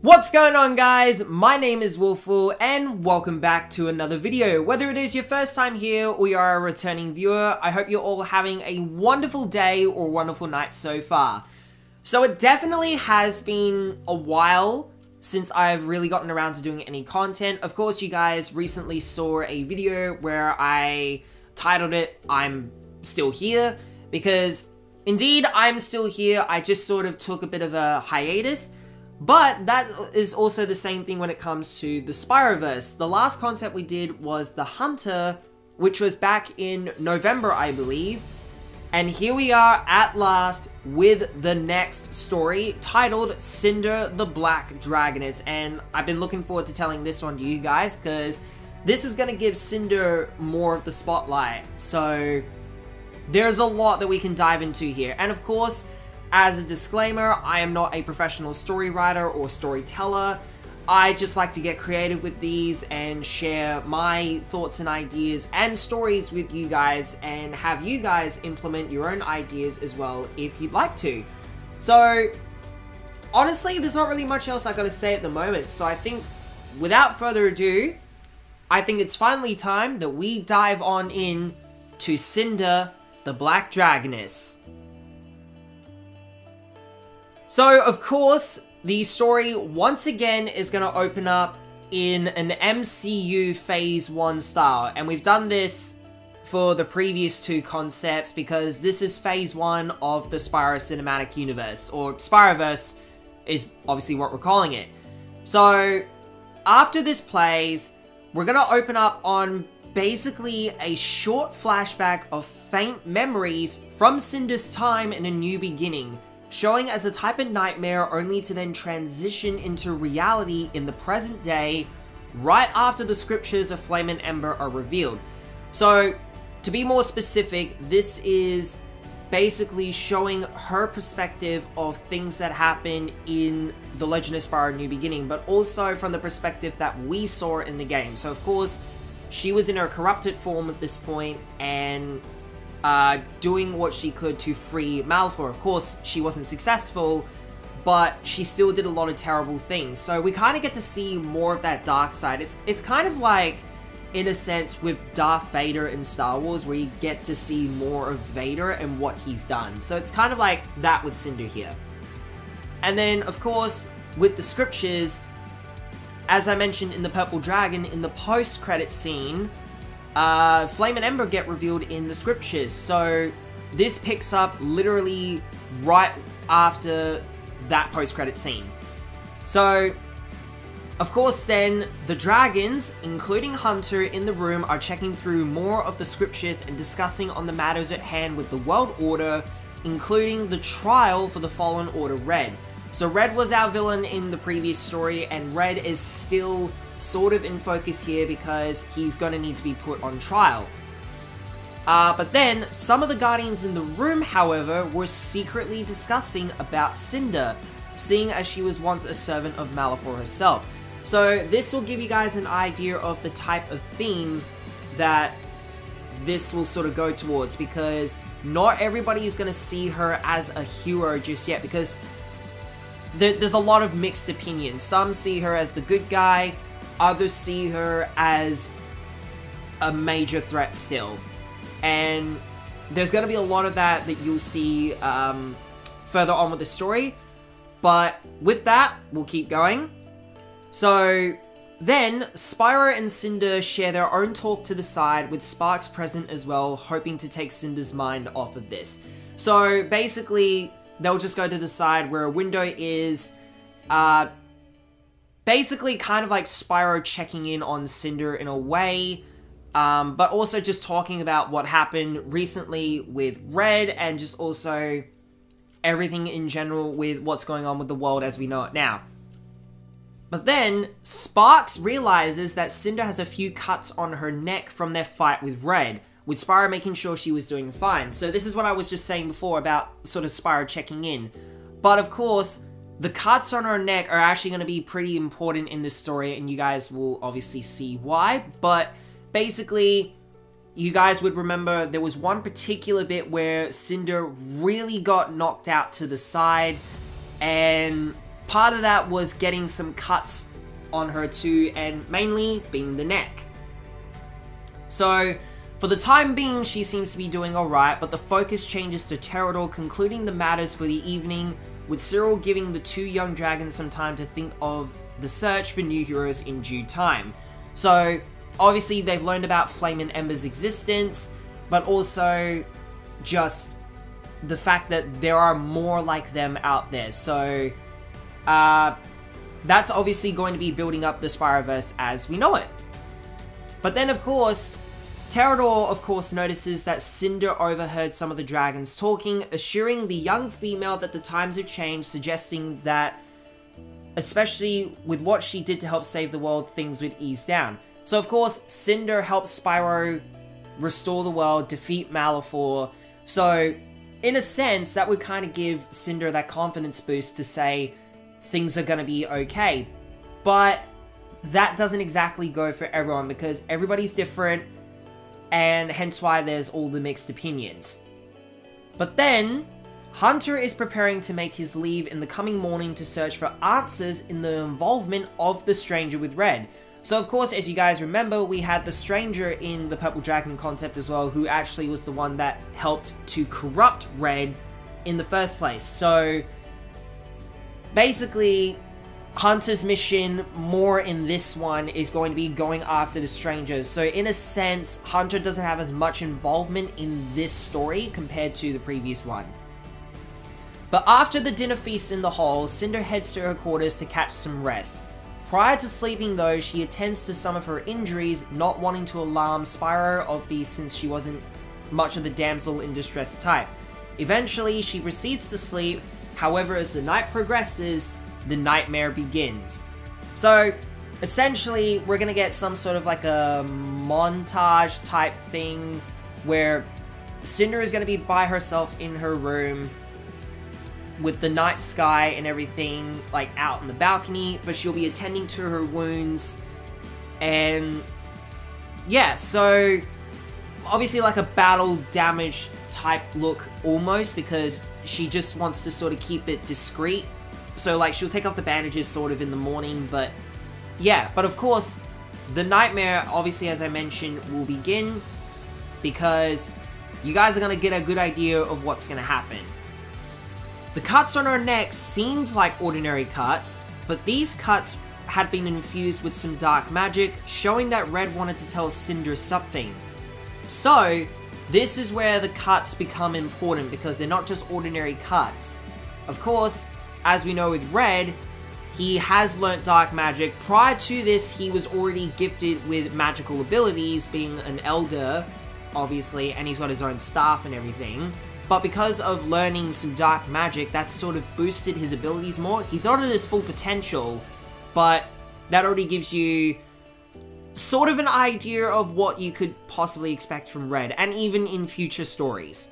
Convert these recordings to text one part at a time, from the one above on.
What's going on, guys? My name is WOLFWILL and welcome back to another video. Whether it is your first time here or you are a returning viewer, I hope you're all having a wonderful day or wonderful night so far. So it definitely has been a while since I've really gotten around to doing any content. Of course, you guys recently saw a video where I titled it, I'm Still Here, because indeed I'm still here. I just sort of took a bit of a hiatus. But that is also the same thing when it comes to the SPYRO-VERSE. The last concept we did was the Hunter, which was back in November, I believe. And here we are at last with the next story titled Cynder the Black Dragoness. And I've been looking forward to telling this one to you guys because this is going to give Cynder more of the spotlight. So there's a lot that we can dive into here. And of course, as a disclaimer, I am not a professional story writer or storyteller. I just like to get creative with these and share my thoughts and ideas and stories with you guys and have you guys implement your own ideas as well if you'd like to. So, honestly, there's not really much else I gotta say at the moment. So I think, without further ado, I think it's finally time that we dive on in to Cynder the Black Dragoness. So, of course, the story once again is going to open up in an MCU Phase 1 style. And we've done this for the previous two concepts because this is Phase 1 of the Spyro Cinematic Universe. Or SPYRO-VERSE is obviously what we're calling it. So, after this plays, we're going to open up on basically a short flashback of faint memories from Cynder's time in A New Beginning, showing as a type of nightmare only to then transition into reality in the present day right after the scriptures of Flame and Ember are revealed. So, to be more specific, this is basically showing her perspective of things that happen in The Legend of Spyro New Beginning, but also from the perspective that we saw in the game. So, of course, she was in her corrupted form at this point, and doing what she could to free Malfoy. Of course, she wasn't successful, but she still did a lot of terrible things. So we kind of get to see more of that dark side. It's kind of like, in a sense, with Darth Vader in Star Wars, where you get to see more of Vader and what he's done. So it's kind of like that with Cynder here. And then, of course, with the scriptures, as I mentioned in the Purple Dragon, in the post-credit scene, Flame and Ember get revealed in the scriptures, so this picks up literally right after that post-credit scene. So, of course then, the dragons, including Hunter, in the room are checking through more of the scriptures and discussing on the matters at hand with the World Order, including the trial for the Fallen Order Red. So Red was our villain in the previous story, and Red is still sort of in focus here because he's gonna need to be put on trial. But then, some of the Guardians in the room, however, were secretly discussing about Cynder, seeing as she was once a servant of Malfoy herself. So this will give you guys an idea of the type of theme that this will sort of go towards, because not everybody is gonna see her as a hero just yet, because there's a lot of mixed opinions. Some see her as the good guy, others see her as a major threat still. And there's going to be a lot of that you'll see further on with the story. But with that, we'll keep going. So then, Spyro and Cynder share their own talk to the side, with Sparx present as well, hoping to take Cynder's mind off of this. So basically, they'll just go to the side where a window is, basically kind of like Spyro checking in on Cynder in a way, but also just talking about what happened recently with Red and just also everything in general with what's going on with the world as we know it now. But then, Sparx realizes that Cynder has a few cuts on her neck from their fight with Red, with Spyro making sure she was doing fine. So this is what I was just saying before about sort of Spyro checking in. But of course, the cuts on her neck are actually going to be pretty important in this story, and you guys will obviously see why. But basically, you guys would remember there was one particular bit where Cynder really got knocked out to the side, and part of that was getting some cuts on her too, and mainly being the neck. So, for the time being, she seems to be doing alright, but the focus changes to Pterodor concluding the matters for the evening, with Cyril giving the two young dragons some time to think of the search for new heroes in due time. So, obviously they've learned about Flame and Ember's existence, but also just the fact that there are more like them out there. So, that's obviously going to be building up the SPYRO-VERSE as we know it. But then, of course, Pterodor, of course, notices that Cynder overheard some of the dragons talking, assuring the young female that the times have changed, suggesting that, especially with what she did to help save the world, things would ease down. So, of course, Cynder helps Spyro restore the world, defeat Malefor. So, in a sense, that would kind of give Cynder that confidence boost to say things are going to be okay. But that doesn't exactly go for everyone, because everybody's different, and hence why there's all the mixed opinions. But then, Hunter is preparing to make his leave in the coming morning to search for answers in the involvement of the stranger with Red. So of course, as you guys remember, we had the stranger in the Purple Dragon concept as well, who actually was the one that helped to corrupt Red in the first place. So basically, Hunter's mission, more in this one, is going to be going after the strangers. So in a sense, Hunter doesn't have as much involvement in this story compared to the previous one. But after the dinner feast in the hall, Cynder heads to her quarters to catch some rest. Prior to sleeping though, she attends to some of her injuries, not wanting to alarm Spyro of these since she wasn't much of the damsel in distress type. Eventually, she proceeds to sleep. However, as the night progresses, the nightmare begins. So, essentially, we're gonna get some sort of like a montage type thing where Cynder is gonna be by herself in her room with the night sky and everything, like out on the balcony, but she'll be attending to her wounds. And yeah, so obviously like a battle damage type look almost, because she just wants to sort of keep it discreet. So, like, she'll take off the bandages sort of in the morning, but yeah. But of course, the nightmare, obviously, as I mentioned, will begin, because you guys are going to get a good idea of what's going to happen. The cuts on her neck seemed like ordinary cuts, but these cuts had been infused with some dark magic, showing that Red wanted to tell Cynder something. So, this is where the cuts become important, because they're not just ordinary cuts. Of course, as we know with Red, he has learnt dark magic. Prior to this, he was already gifted with magical abilities, being an elder, obviously, and he's got his own staff and everything. But because of learning some dark magic, that's sort of boosted his abilities more. He's not at his full potential, but that already gives you sort of an idea of what you could possibly expect from Red, and even in future stories.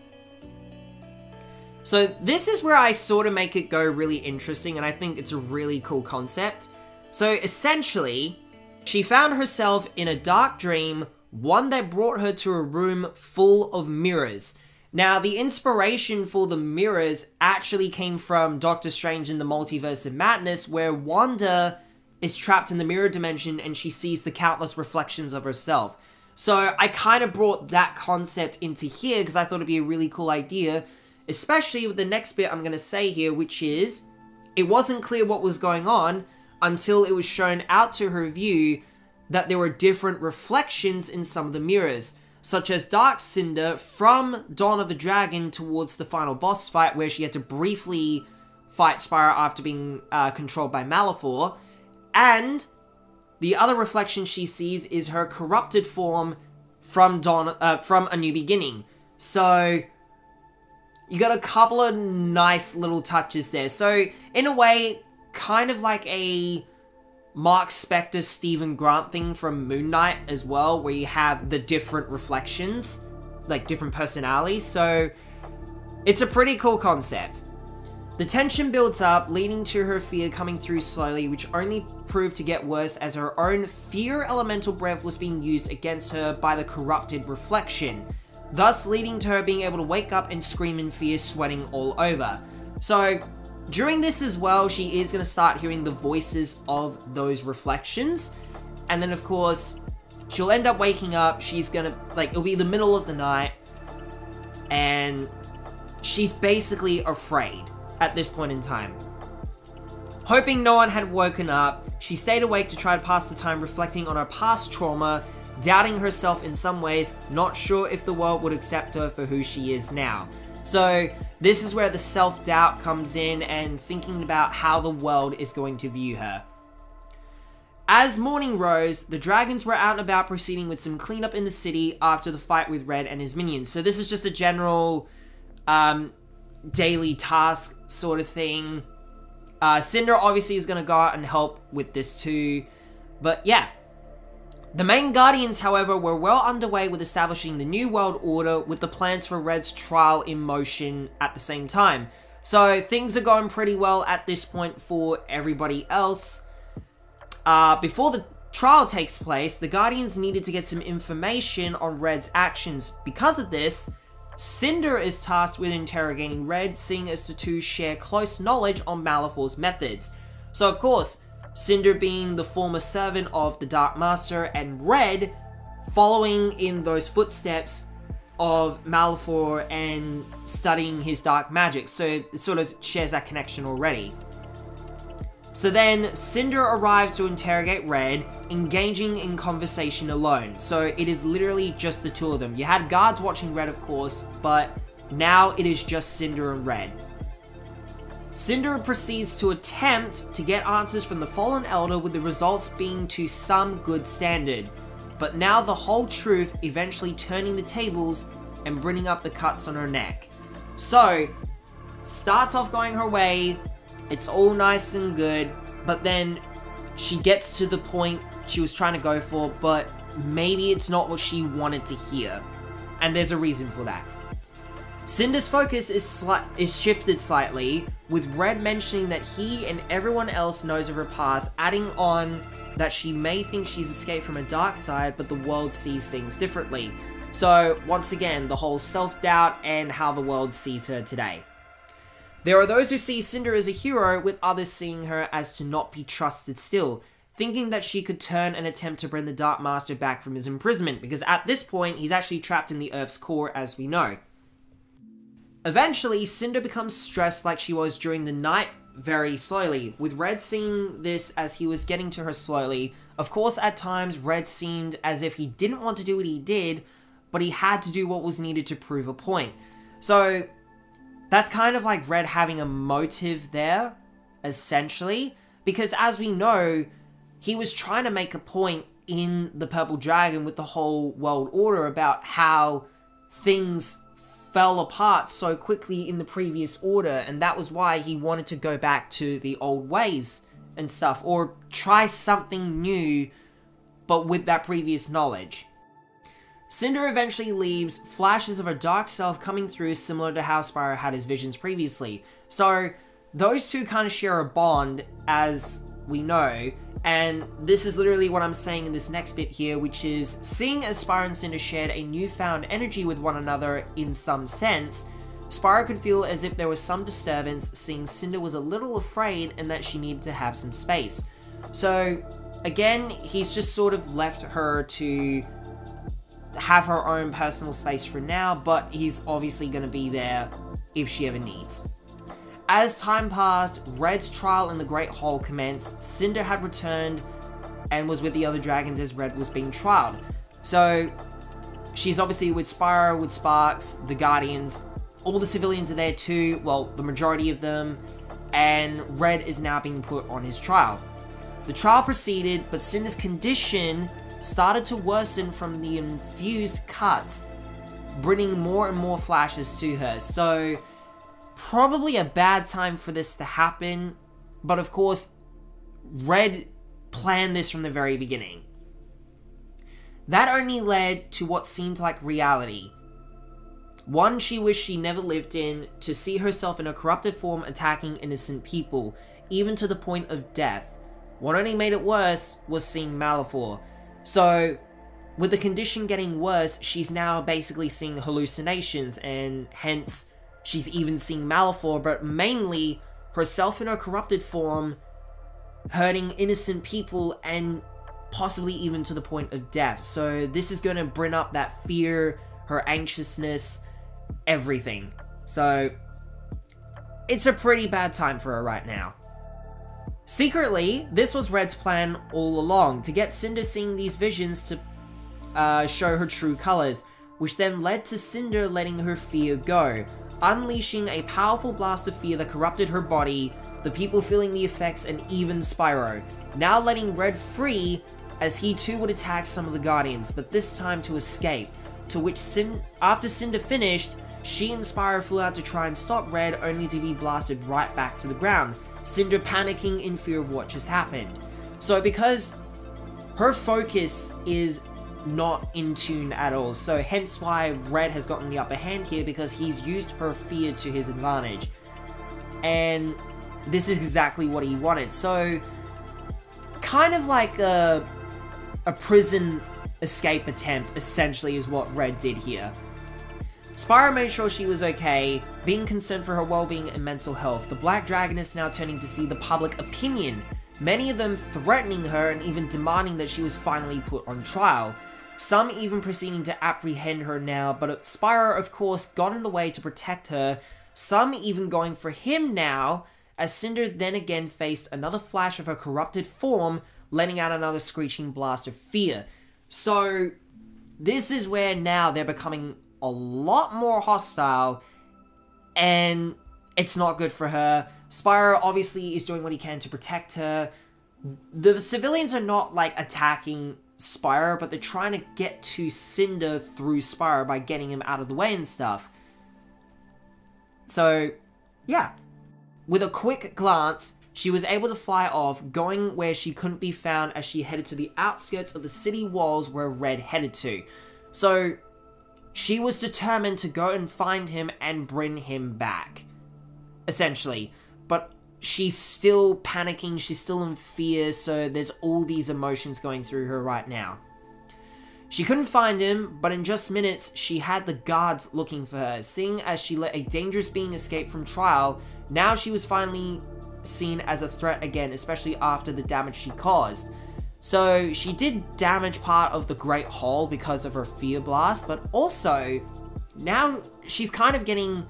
So this is where I sort of make it go really interesting, and I think it's a really cool concept. So essentially, she found herself in a dark dream, one that brought her to a room full of mirrors. Now, the inspiration for the mirrors actually came from Doctor Strange in the Multiverse of Madness, where Wanda is trapped in the mirror dimension and she sees the countless reflections of herself. So I kind of brought that concept into here because I thought it'd be a really cool idea, especially with the next bit I'm going to say here, which is, it wasn't clear what was going on until it was shown out to her view that there were different reflections in some of the mirrors, such as Dark Cynder from Dawn of the Dragon towards the final boss fight, where she had to briefly fight Spyro after being controlled by Malefor, and the other reflection she sees is her corrupted form from from A New Beginning. So you got a couple of nice little touches there. So in a way, kind of like a Mark Spector, Stephen Grant thing from Moon Knight as well, where you have the different reflections, like different personalities. So it's a pretty cool concept. The tension builds up, leading to her fear coming through slowly, which only proved to get worse as her own fear elemental breath was being used against her by the corrupted reflection, thus leading to her being able to wake up and scream in fear, sweating all over. So During this as well, she is going to start hearing the voices of those reflections. And then, of course, she'll end up waking up. She's going to, like, it'll be the middle of the night. And she's basically afraid at this point in time. Hoping no one had woken up, she stayed awake to try to pass the time reflecting on her past trauma, doubting herself in some ways, not sure if the world would accept her for who she is now. So this is where the self-doubt comes in and thinking about how the world is going to view her. As morning rose, the dragons were out and about proceeding with some cleanup in the city after the fight with Red and his minions. So this is just a general daily task sort of thing. Cynder obviously is going to go out and help with this too. But yeah. The main Guardians, however, were well underway with establishing the New World Order with the plans for Red's trial in motion at the same time. So things are going pretty well at this point for everybody else. Before the trial takes place, the Guardians needed to get some information on Red's actions. Because of this, Cynder is tasked with interrogating Red, seeing as the two share close knowledge on Malefor's methods. So of course, Cynder being the former servant of the Dark Master, and Red following in those footsteps of Malefor and studying his dark magic. So it sort of shares that connection already. So then Cynder arrives to interrogate Red, engaging in conversation alone. So it is literally just the two of them. You had guards watching Red, of course, but now it is just Cynder and Red. Cynder proceeds to attempt to get answers from the Fallen Elder, with the results being to some good standard. But now the whole truth eventually turning the tables and bringing up the cuts on her neck. So, starts off going her way, it's all nice and good, but then she gets to the point she was trying to go for, but maybe it's not what she wanted to hear. And there's a reason for that. Cynder's focus is shifted slightly, with Red mentioning that he and everyone else knows of her past, adding on that she may think she's escaped from a dark side, but the world sees things differently. So, once again, the whole self-doubt and how the world sees her today. There are those who see Cynder as a hero, with others seeing her as to not be trusted still, thinking that she could turn and attempt to bring the Dark Master back from his imprisonment, because at this point, he's actually trapped in the Earth's core, as we know. Eventually, Cynder becomes stressed like she was during the night very slowly, with Red seeing this as he was getting to her slowly. Of course, at times, Red seemed as if he didn't want to do what he did, but he had to do what was needed to prove a point. So, that's kind of like Red having a motive there, essentially, because as we know, he was trying to make a point in the Purple Dragon with the whole world order about how things fell apart so quickly in the previous order, and that was why he wanted to go back to the old ways and stuff, or try something new, but with that previous knowledge. Cynder eventually leaves, flashes of her dark self coming through, similar to how Spyro had his visions previously. So, those two kind of share a bond, as we know, and this is literally what I'm saying in this next bit here, which is, seeing as Spyro and Cynder shared a newfound energy with one another in some sense, Spyro could feel as if there was some disturbance, seeing Cynder was a little afraid and that she needed to have some space. So, again, he's just sort of left her to have her own personal space for now, but he's obviously going to be there if she ever needs. As time passed, Red's trial in the Great Hall commenced. Cynder had returned and was with the other dragons as Red was being trialed. So, she's obviously with Spyro, with Sparks, the Guardians, all the civilians are there too, well, the majority of them, and Red is now being put on his trial. The trial proceeded, but Cynder's condition started to worsen from the infused cuts, bringing more and more flashes to her. So, probably a bad time for this to happen, but of course, Red planned this from the very beginning. That only led to what seemed like reality. One she wished she never lived in, to see herself in a corrupted form attacking innocent people, even to the point of death. What only made it worse was seeing Malefor. So, with the condition getting worse, she's now basically seeing hallucinations, and hence, she's even seeing Malefor, but mainly herself in her corrupted form, hurting innocent people and possibly even to the point of death. So this is going to bring up that fear, her anxiousness, everything. So it's a pretty bad time for her right now. Secretly, this was Red's plan all along, to get Cynder seeing these visions to show her true colors, which then led to Cynder letting her fear go, unleashing a powerful blast of fear that corrupted her body, the people feeling the effects, and even Spyro, now letting Red free as he too would attack some of the Guardians, but this time to escape, to which after Cynder finished, she and Spyro flew out to try and stop Red, only to be blasted right back to the ground, Cynder panicking in fear of what just happened. So because her focus is not in tune at all, so hence why Red has gotten the upper hand here, because he's used her fear to his advantage. And this is exactly what he wanted. So kind of like a prison escape attempt, essentially, is what Red did here. Spyro made sure she was okay, being concerned for her well-being and mental health. The Black Dragoness now turning to see the public opinion, many of them threatening her and even demanding that she was finally put on trial. Some even proceeding to apprehend her now, but Spyro of course got in the way to protect her, some even going for him now, as Cynder then again faced another flash of her corrupted form, letting out another screeching blast of fear. So this is where now they're becoming a lot more hostile, and it's not good for her. Spyro obviously is doing what he can to protect her. The civilians are not like attacking Spyro, but they're trying to get to Cynder through Spyro by getting him out of the way and stuff. So yeah, with a quick glance, she was able to fly off, going where she couldn't be found as she headed to the outskirts of the city walls where Red headed to. So she was determined to go and find him and bring him back, essentially. But she's still panicking, she's still in fear, so there's all these emotions going through her right now. She couldn't find him, but in just minutes, she had the guards looking for her. Seeing as she let a dangerous being escape from trial, now she was finally seen as a threat again, especially after the damage she caused. So she did damage part of the Great Hall because of her fear blast, but also now she's kind of getting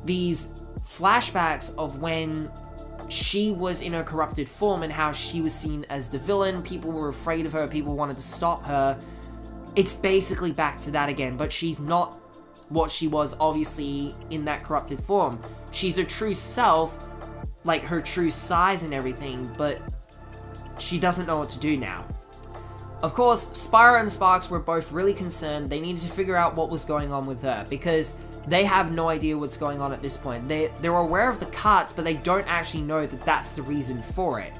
these flashbacks of when she was in her corrupted form and how she was seen as the villain. People were afraid of her, people wanted to stop her. It's basically back to that again, but she's not what she was obviously in that corrupted form. She's her true self, like her true size and everything, but she doesn't know what to do now. Of course, Spyro and Sparks were both really concerned. They needed to figure out what was going on with her, because they have no idea what's going on at this point. They're aware of the carts, but they don't actually know that that's the reason for it.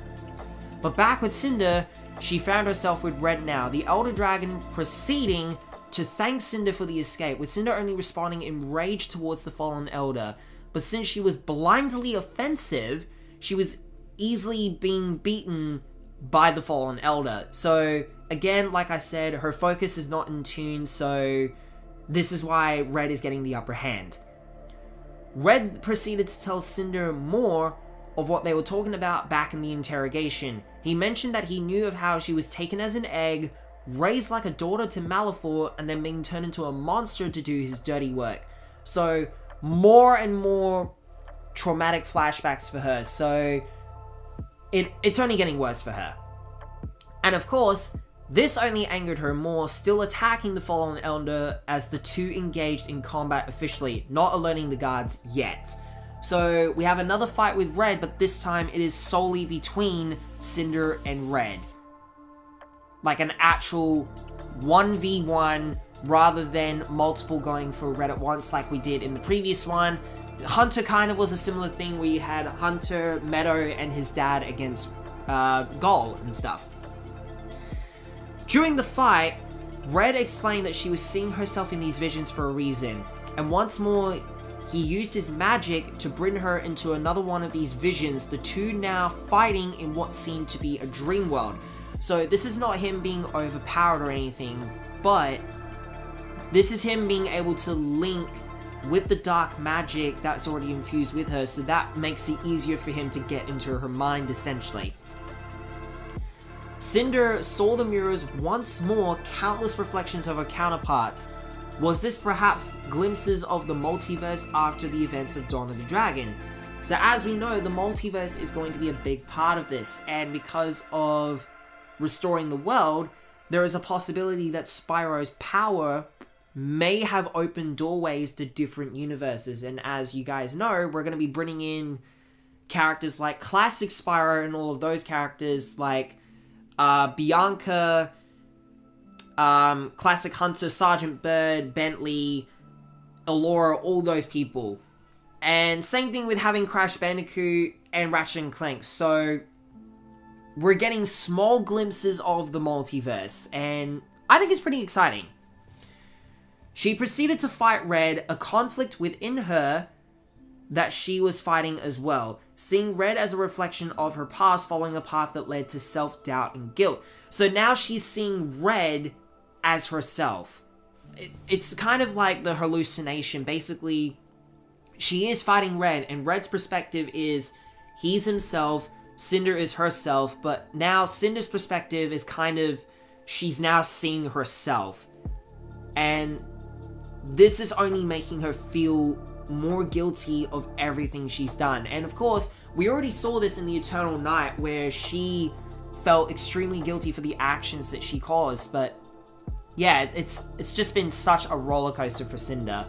But back with Cynder, she found herself with Red now, the Elder Dragon proceeding to thank Cynder for the escape, with Cynder only responding in rage towards the fallen Elder. But since she was blindly offensive, she was easily being beaten by the fallen Elder. So again, like I said, her focus is not in tune, so this is why Red is getting the upper hand. Red proceeded to tell Cynder more of what they were talking about back in the interrogation. He mentioned that he knew of how she was taken as an egg, raised like a daughter to Malifaux, and then being turned into a monster to do his dirty work. So more and more traumatic flashbacks for her, so it's only getting worse for her. And of course, this only angered her more, still attacking the fallen Elder as the two engaged in combat officially, not alerting the guards yet. So we have another fight with Red, but this time it is solely between Cynder and Red. Like an actual 1v1 rather than multiple going for Red at once like we did in the previous one. Hunter kind of was a similar thing where you had Hunter, Meadow, and his dad against Gull and stuff. During the fight, Red explained that she was seeing herself in these visions for a reason, and once more he used his magic to bring her into another one of these visions, the two now fighting in what seemed to be a dream world. So this is not him being overpowered or anything, but this is him being able to link with the dark magic that's already infused with her, so that makes it easier for him to get into her mind, essentially. Cynder saw the mirrors once more, countless reflections of her counterparts. Was this perhaps glimpses of the multiverse after the events of Dawn of the Dragon? So as we know, the multiverse is going to be a big part of this, and because of restoring the world, there is a possibility that Spyro's power may have opened doorways to different universes. And as you guys know, we're going to be bringing in characters like classic Spyro and all of those characters like Bianca, classic Hunter, Sergeant Bird, Bentley, Elora, all those people. And same thing with having Crash Bandicoot and Ratchet & Clank. So we're getting small glimpses of the multiverse, and I think it's pretty exciting. She proceeded to fight Red, a conflict within her that she was fighting as well, seeing Red as a reflection of her past, following a path that led to self-doubt and guilt. So now she's seeing Red as herself. It's kind of like the hallucination. Basically, she is fighting Red, and Red's perspective is he's himself, Cynder is herself, but now Cynder's perspective is kind of, she's now seeing herself. And this is only making her feel more guilty of everything she's done. And of course, we already saw this in the Eternal Night, where she felt extremely guilty for the actions that she caused. But yeah, it's just been such a roller coaster for Cynder.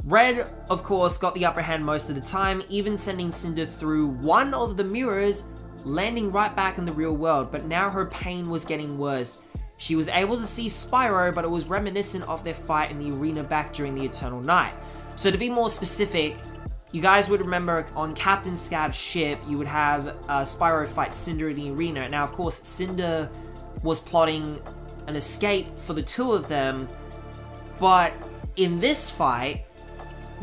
Red, of course, got the upper hand most of the time, even sending Cynder through one of the mirrors, landing right back in the real world. But now her pain was getting worse. She was able to see Spyro, but it was reminiscent of their fight in the arena back during the Eternal Night. So to be more specific, you guys would remember on Captain Scab's ship, you would have Spyro fight Cynder in the arena. Now, of course, Cynder was plotting an escape for the two of them, but in this fight,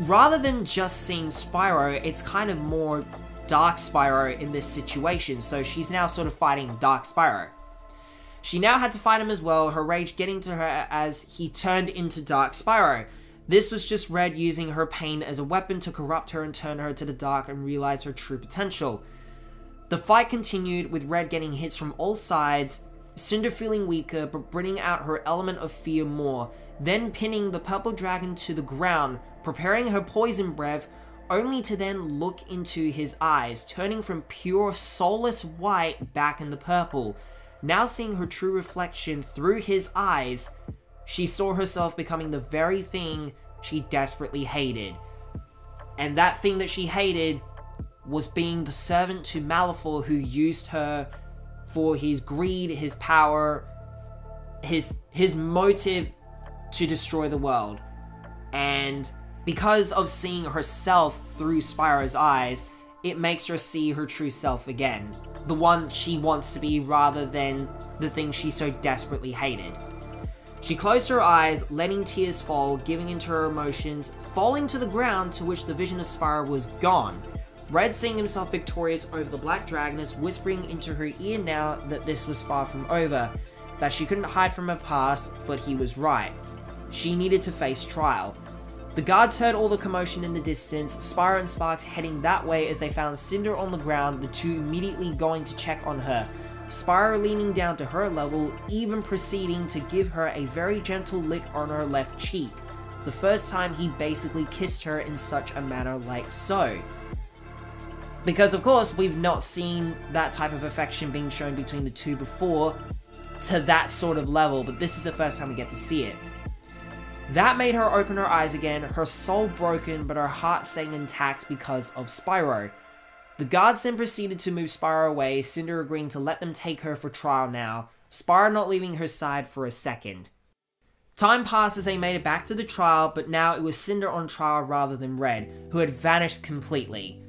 rather than just seeing Spyro, it's kind of more Dark Spyro in this situation. So she's now sort of fighting Dark Spyro. She now had to fight him as well, her rage getting to her as he turned into Dark Spyro. This was just Red using her pain as a weapon to corrupt her and turn her to the dark and realize her true potential. The fight continued, with Red getting hits from all sides, Cynder feeling weaker but bringing out her element of fear more, then pinning the purple dragon to the ground, preparing her poison breath, only to then look into his eyes, turning from pure soulless white back into purple. Now seeing her true reflection through his eyes, she saw herself becoming the very thing she desperately hated. And that thing that she hated was being the servant to Malifaux, who used her for his greed, his power, his motive to destroy the world. And because of seeing herself through Spyro's eyes, it makes her see her true self again. The one she wants to be, rather than the thing she so desperately hated. She closed her eyes, letting tears fall, giving into her emotions, falling to the ground, to which the vision of Spyro was gone. Red, seeing himself victorious over the Black Dragoness, whispering into her ear now that this was far from over, that she couldn't hide from her past, but he was right. She needed to face trial. The guards heard all the commotion in the distance, Spyro and Sparks heading that way as they found Cynder on the ground, the two immediately going to check on her. Spyro leaning down to her level, even proceeding to give her a very gentle lick on her left cheek. The first time he basically kissed her in such a manner like so. Because of course, we've not seen that type of affection being shown between the two before, to that sort of level, but this is the first time we get to see it. That made her open her eyes again, her soul broken but her heart staying intact because of Spyro. The guards then proceeded to move Spyro away, Cynder agreeing to let them take her for trial now, Spyro not leaving her side for a second. Time passed as they made it back to the trial, but now it was Cynder on trial rather than Red, who had vanished completely.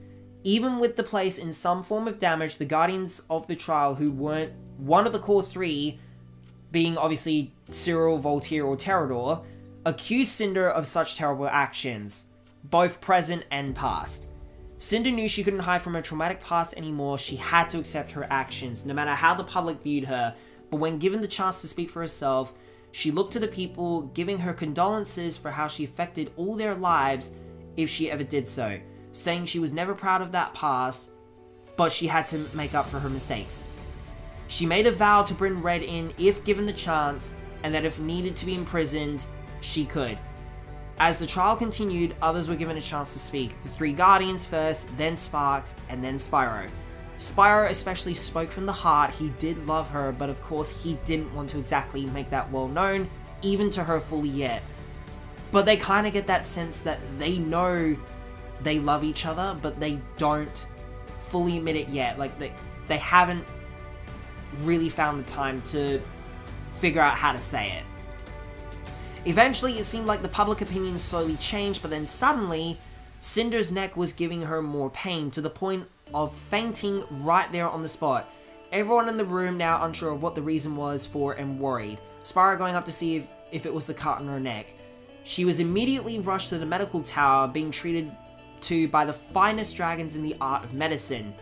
Even with the place in some form of damage, the guardians of the trial, who weren't one of the core three, being obviously Cyril, Voltaire, or Terrador, accused Cynder of such terrible actions, both present and past. Cynder knew she couldn't hide from her traumatic past anymore. She had to accept her actions, no matter how the public viewed her, but when given the chance to speak for herself, she looked to the people, giving her condolences for how she affected all their lives if she ever did so, saying she was never proud of that past, but she had to make up for her mistakes. She made a vow to bring Red in if given the chance, and that if needed to be imprisoned, she could. As the trial continued, others were given a chance to speak. The three Guardians first, then Sparks, and then Spyro. Spyro especially spoke from the heart. He did love her, but of course he didn't want to exactly make that well known, even to her fully yet. But they kind of get that sense that they know they love each other, but they don't fully admit it yet. Like, they haven't really found the time to figure out how to say it. Eventually, it seemed like the public opinion slowly changed, but then suddenly, Cynder's neck was giving her more pain, to the point of fainting right there on the spot. Everyone in the room now unsure of what the reason was for and worried. Spyro going up to see if it was the cut on her neck. She was immediately rushed to the medical tower, being treated to by the finest dragons in the art of medicine.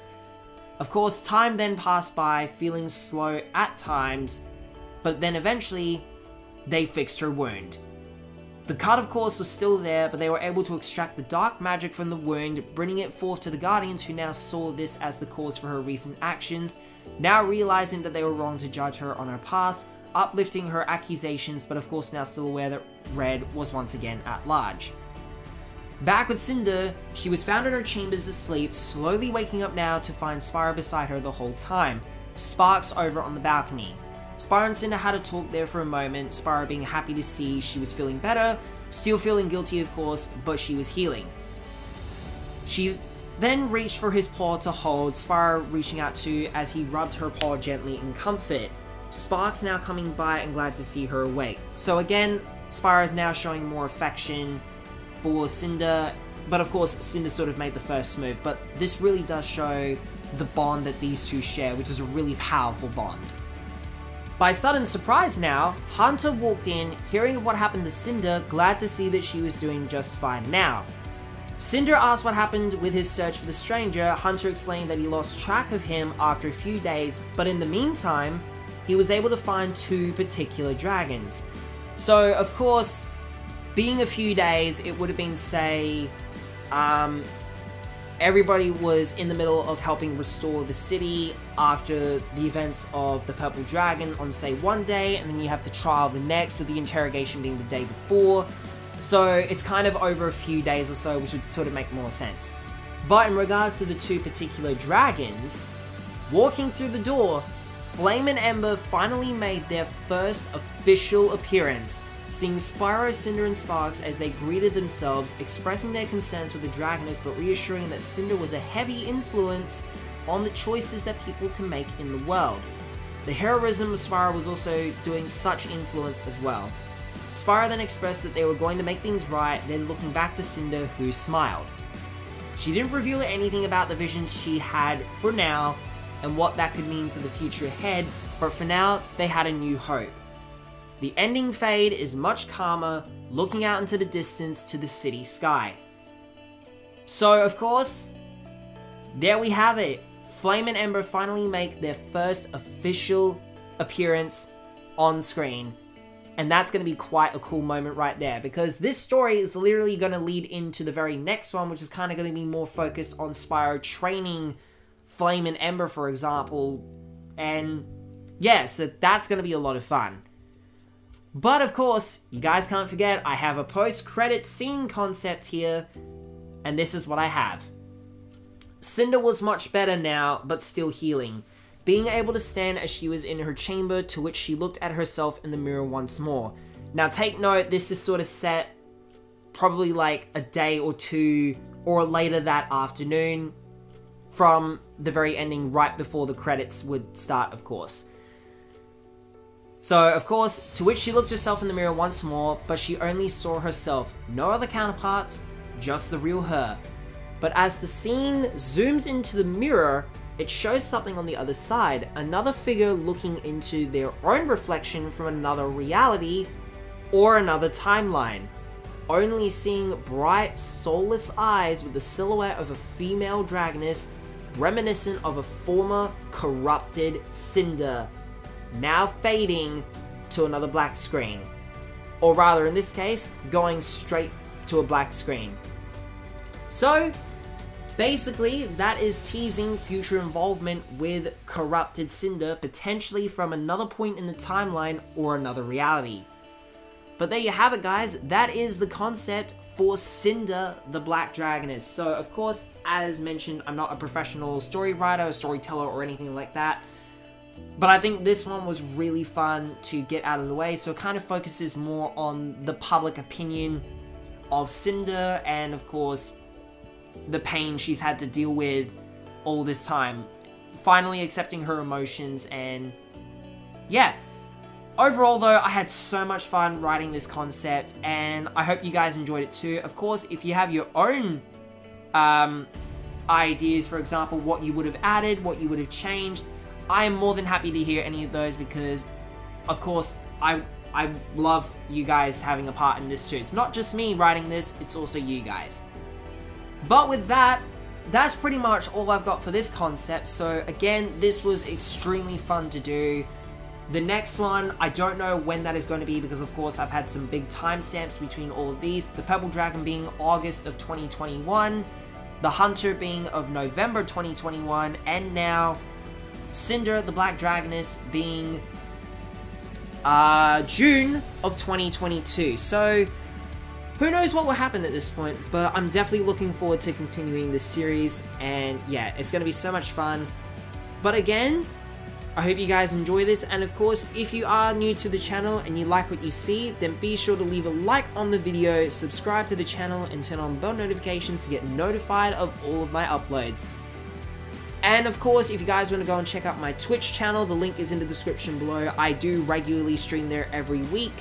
Of course, time then passed by, feeling slow at times, but then eventually, they fixed her wound. The cut, of course, was still there, but they were able to extract the dark magic from the wound, bringing it forth to the Guardians, who now saw this as the cause for her recent actions, now realizing that they were wrong to judge her on her past, uplifting her accusations, but of course now still aware that Red was once again at large. Back with Cynder, she was found in her chambers asleep, slowly waking up now to find Spyro beside her the whole time, Sparks over on the balcony. Spyro and Cynder had a talk there for a moment, Spyro being happy to see she was feeling better, still feeling guilty of course, but she was healing. She then reached for his paw to hold, Spyro reaching out too as he rubbed her paw gently in comfort. Sparks now coming by and glad to see her awake. So again, Spyro is now showing more affection for Cynder, but of course Cynder sort of made the first move, but this really does show the bond that these two share, which is a really powerful bond. By sudden surprise now, Hunter walked in, hearing of what happened to Cynder, glad to see that she was doing just fine now. Cynder asked what happened with his search for the stranger. Hunter explained that he lost track of him after a few days, but in the meantime, he was able to find two particular dragons. So, of course, being a few days, it would have been, say, everybody was in the middle of helping restore the city after the events of the Purple Dragon on, say, one day, and then you have the trial the next, with the interrogation being the day before. So it's kind of over a few days or so, which would sort of make more sense. But in regards to the two particular dragons, walking through the door, Flame and Ember finally made their first official appearance, seeing Spyro, Cynder, and Sparks as they greeted themselves, expressing their concerns with the Dragoness, but reassuring that Cynder was a heavy influence on the choices that people can make in the world. The heroism of Spyro was also doing such influence as well. Spyro then expressed that they were going to make things right, then looking back to Cynder, who smiled. She didn't reveal anything about the visions she had for now, and what that could mean for the future ahead, but for now, they had a new hope. The ending fade is much calmer, looking out into the distance to the city sky. So, of course, there we have it. Flame and Ember finally make their first official appearance on screen. And that's going to be quite a cool moment right there, because this story is literally going to lead into the very next one, which is kind of going to be more focused on Spyro training Flame and Ember, for example. And yeah, so that's going to be a lot of fun. But of course, you guys can't forget, I have a post-credit scene concept here, and this is what I have. Cynder was much better now, but still healing, being able to stand as she was in her chamber, to which she looked at herself in the mirror once more. Now take note, this is sort of set probably like a day or two, or later that afternoon, from the very ending, right before the credits would start, of course. So, of course, to which she looked herself in the mirror once more, but she only saw herself, no other counterparts, just the real her. But as the scene zooms into the mirror, it shows something on the other side, another figure looking into their own reflection from another reality, or another timeline, only seeing bright, soulless eyes with the silhouette of a female Dragoness, reminiscent of a former, corrupted Cynder, now fading to another black screen. Or rather, in this case, going straight to a black screen. So, basically, that is teasing future involvement with corrupted Cynder, potentially from another point in the timeline or another reality. But there you have it, guys. That is the concept for Cynder, the Black Dragoness. So, of course, as mentioned, I'm not a professional story writer, storyteller, or anything like that. But I think this one was really fun to get out of the way, so it kind of focuses more on the public opinion of Cynder and, of course, the pain she's had to deal with all this time. Finally accepting her emotions, and yeah. Overall, though, I had so much fun writing this concept, and I hope you guys enjoyed it too. Of course, if you have your own ideas, for example, what you would have added, what you would have changed, I am more than happy to hear any of those because, of course, I love you guys having a part in this too. It's not just me writing this, it's also you guys. But with that, that's pretty much all I've got for this concept. So again, this was extremely fun to do. The next one, I don't know when that is going to be because, of course, I've had some big timestamps between all of these. The Purple Dragon being August of 2021, the Hunter being of November 2021, and now Cynder, the Black Dragoness, being June of 2022. So, who knows what will happen at this point, but I'm definitely looking forward to continuing this series, and yeah, it's going to be so much fun. But again, I hope you guys enjoy this, and of course, if you are new to the channel and you like what you see, then be sure to leave a like on the video, subscribe to the channel, and turn on bell notifications to get notified of all of my uploads. And of course, if you guys want to go and check out my Twitch channel, the link is in the description below. I do regularly stream there every week.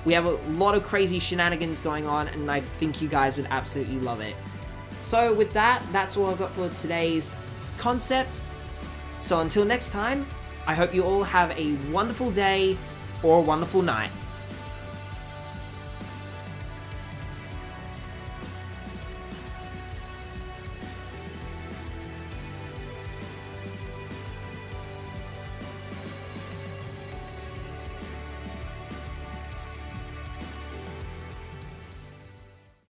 We have a lot of crazy shenanigans going on, and I think you guys would absolutely love it. So with that, that's all I've got for today's concept. So until next time, I hope you all have a wonderful day or a wonderful night.